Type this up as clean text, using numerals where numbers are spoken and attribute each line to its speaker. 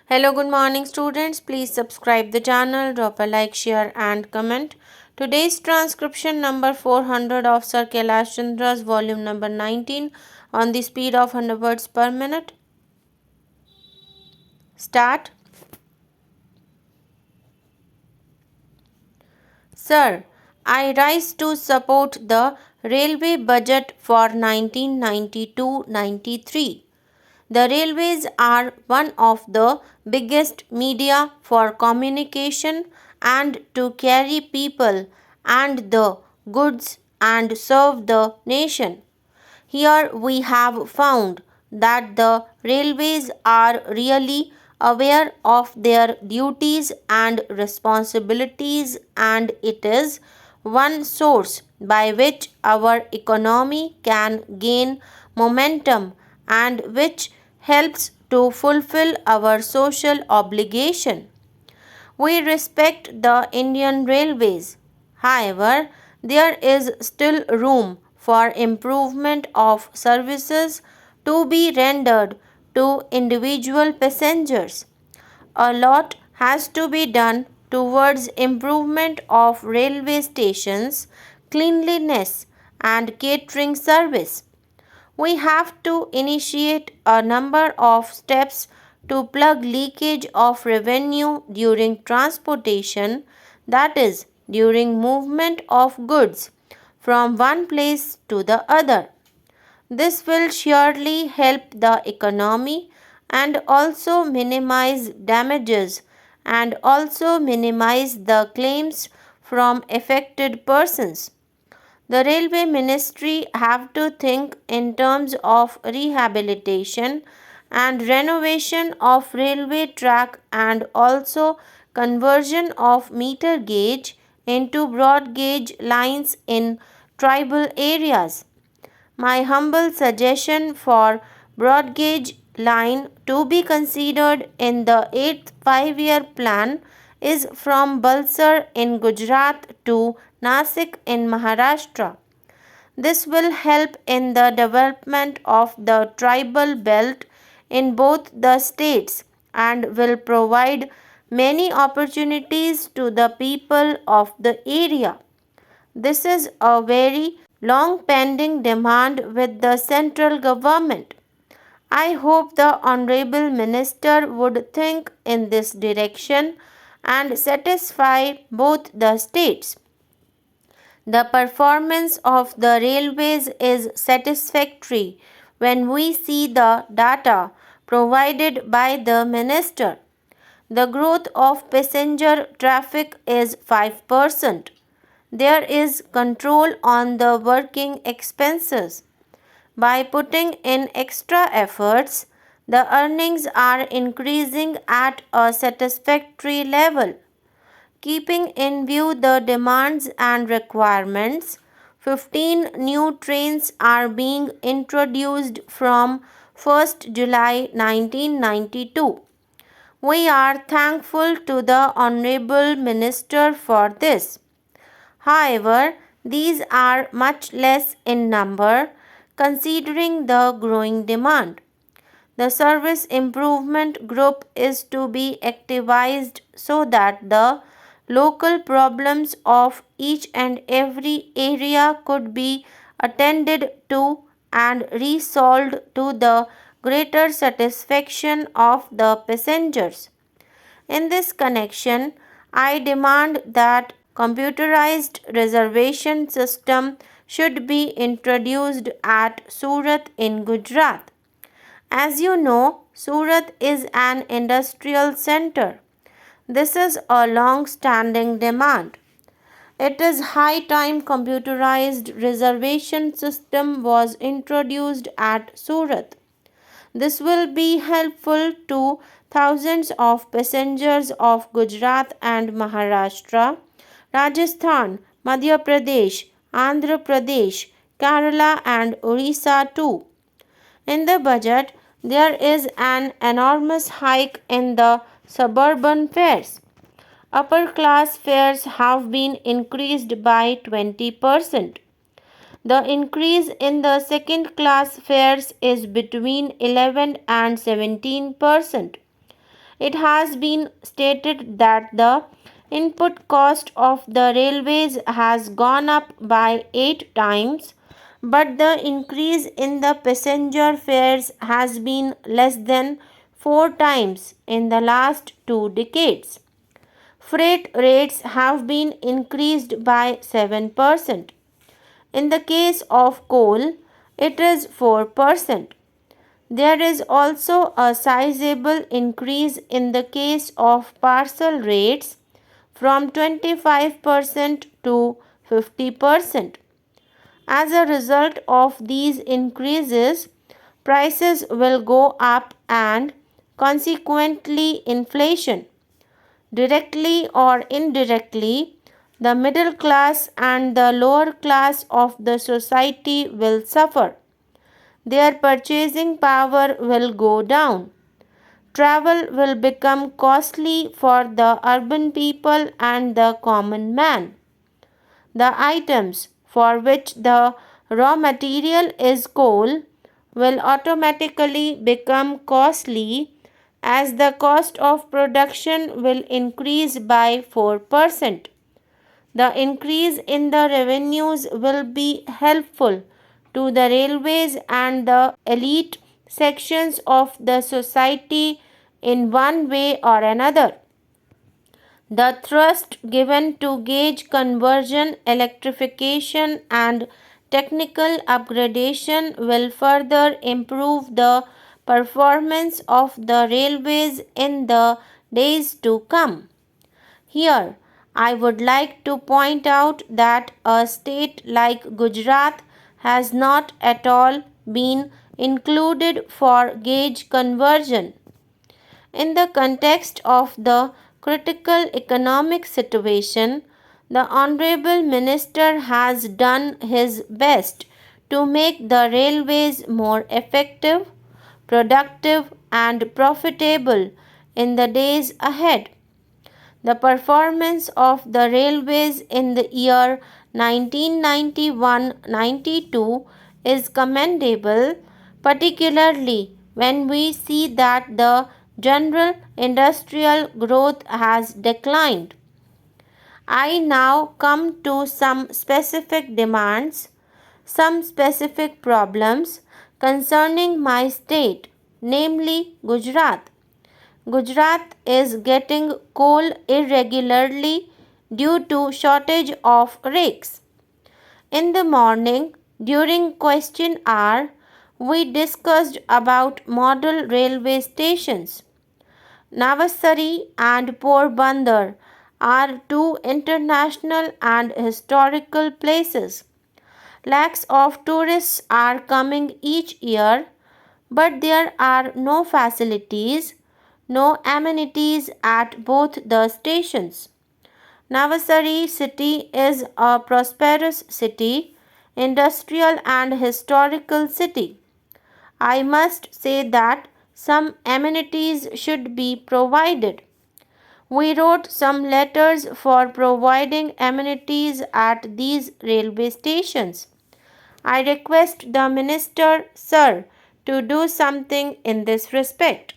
Speaker 1: Hello, good morning, students. Please subscribe the channel, drop a like, share, and comment. Today's transcription number 400 of Sir Kailash Chandra's volume number 19 on the speed of 100 words per minute. Start. Sir, I rise to support the railway budget for 1992-93. The railways are one of the biggest media for communication and to carry people and the goods and serve the nation. Here we have found that the railways are really aware of their duties and responsibilities, and it is one source by which our economy can gain momentum and which helps to fulfill our social obligation. We respect the Indian Railways. However, there is still room for improvement of services to be rendered to individual passengers. A lot has to be done towards improvement of railway stations, cleanliness, and catering service. We have to initiate a number of steps to plug leakage of revenue during transportation, that is, during movement of goods from one place to the other. This will surely help the economy and also minimize damages and also minimize the claims from affected persons. The railway ministry have to think in terms of rehabilitation and renovation of railway track and also conversion of meter gauge into broad gauge lines in tribal areas. My humble suggestion for broad gauge line to be considered in the 8th 5-year plan is from Balsar in Gujarat to Nasik in Maharashtra. This will help in the development of the tribal belt in both the states and will provide many opportunities to the people of the area. This is a very long pending demand with the central government. I hope the Honorable Minister would think in this direction and satisfy both the states. The performance of the railways is satisfactory when we see the data provided by the Minister. The growth of passenger traffic is 5%. There is control on the working expenses. By putting in extra efforts, the earnings are increasing at a satisfactory level. Keeping in view the demands and requirements, 15 new trains are being introduced from 1st July 1992. We are thankful to the Honorable Minister for this. However, these are much less in number considering the growing demand. The service improvement group is to be activized so that the local problems of each and every area could be attended to and resolved to the greater satisfaction of the passengers. In this connection, I demand that computerized reservation system should be introduced at Surat in Gujarat. As you know, Surat is an industrial center. This is a long-standing demand. It is high time computerized reservation system was introduced at Surat. This will be helpful to thousands of passengers of Gujarat and Maharashtra, Rajasthan, Madhya Pradesh, Andhra Pradesh, Kerala and Orissa too. In the budget, there is an enormous hike in the suburban fares. Upper class fares have been increased by 20%. The increase in the second class fares is between 11 and 17%. It has been stated that the input cost of the railways has gone up by 8 times, but the increase in the passenger fares has been less than 4 times in the last 2 decades. Freight rates have been increased by 7%. In the case of coal, it is 4%. There is also a sizable increase in the case of parcel rates from 25% to 50%. As a result of these increases, prices will go up and consequently inflation. Directly or indirectly, the middle class and the lower class of the society will suffer. Their purchasing power will go down. Travel will become costly for the urban people and the common man. The items for which the raw material is coal will automatically become costly as the cost of production will increase by 4%. The increase in the revenues will be helpful to the railways and the elite sections of the society in one way or another. The thrust given to gauge conversion, electrification, and technical upgradation will further improve the performance of the railways in the days to come. Here, I would like to point out that a state like Gujarat has not at all been included for gauge conversion. In the context of the critical economic situation, the Honorable Minister has done his best to make the railways more effective, productive, and profitable in the days ahead. The performance of the railways in the year 1991-92 is commendable, particularly when we see that the general industrial growth has declined. I now come to some specific demands, some specific problems concerning my state, namely Gujarat. Gujarat is getting coal irregularly due to shortage of rakes. In the morning, during question hour, we discussed about model railway stations. Navasari and Porbandar are two international and historical places. Lakhs of tourists are coming each year, but there are no facilities, no amenities at both the stations. Navasari city is a prosperous city, industrial and historical city. I must say that some amenities should be provided. We wrote some letters for providing amenities at these railway stations. I request the Minister, Sir, to do something in this respect.